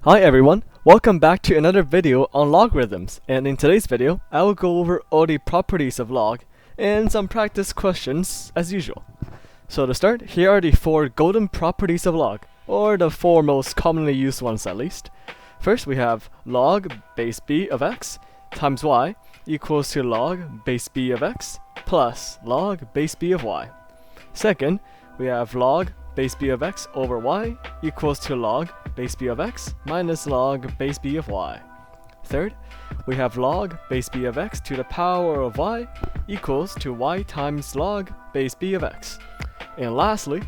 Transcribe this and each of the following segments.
Hi everyone, welcome back to another video on logarithms, and in today's video I will go over all the properties of log and some practice questions as usual. So to start, here are the 4 golden properties of log, or the 4 most commonly used ones at least. First we have log base b of x times y equals to log base b of x plus log base b of y. Second, we have log base b of x over y equals to log base b of x minus log base b of y. Third, we have log base b of x to the power of y equals to y times log base b of x. And lastly,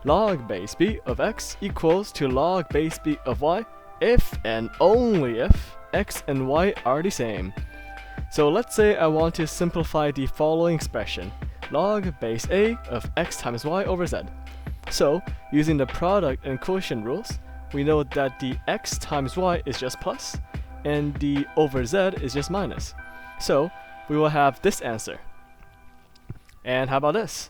log base b of x equals to log base b of y if and only if x and y are the same. So let's say I want to simplify the following expression, log base a of x times y over z. So, using the product and quotient rules, we know that the x times y is just plus, and the over z is just minus. So, we will have this answer. And how about this?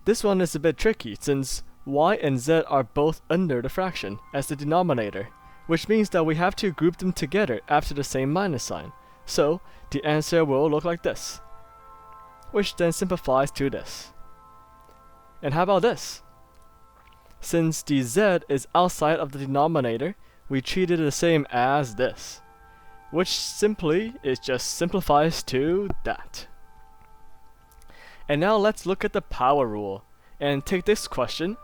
This one is a bit tricky since y and z are both under the fraction as the denominator, which means that we have to group them together after the same minus sign. So, the answer will look like this, which then simplifies to this. And how about this? Since the z is outside of the denominator, we treat it the same as this, which simply just simplifies to that. And now let's look at the power rule and take this question.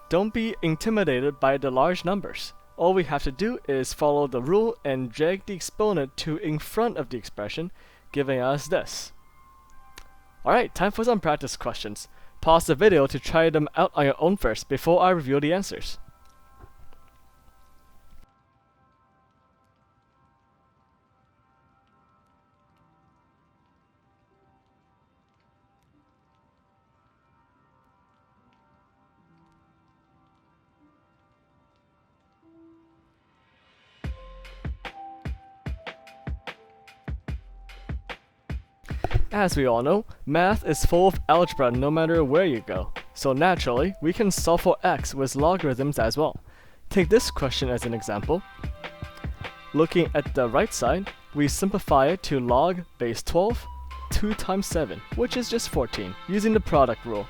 Don't be intimidated by the large numbers. All we have to do is follow the rule and drag the exponent to in front of the expression, giving us this. Alright, time for some practice questions. Pause the video to try them out on your own first before I reveal the answers. As we all know, math is full of algebra no matter where you go. So naturally, we can solve for x with logarithms as well. Take this question as an example. Looking at the right side, we simplify it to log base 12, 2 times 7, which is just 14, using the product rule.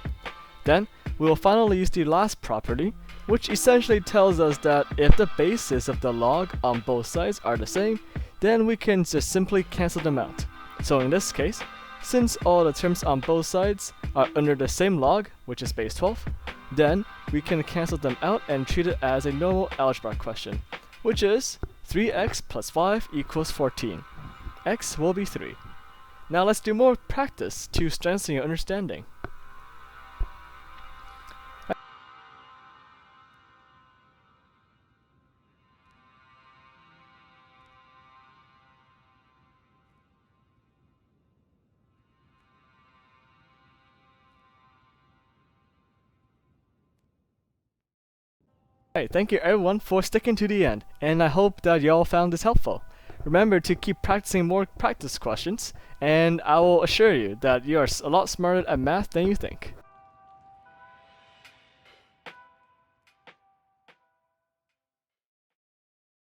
Then, we will finally use the last property, which essentially tells us that if the bases of the log on both sides are the same, then we can just simply cancel them out. So in this case, since all the terms on both sides are under the same log, which is base 12, then we can cancel them out and treat it as a normal algebra question, which is 3x plus 5 equals 14. X will be 3. Now let's do more practice to strengthen your understanding. Hey, thank you everyone for sticking to the end, and I hope that y'all found this helpful. Remember to keep practicing more practice questions, and I will assure you that you are a lot smarter at math than you think.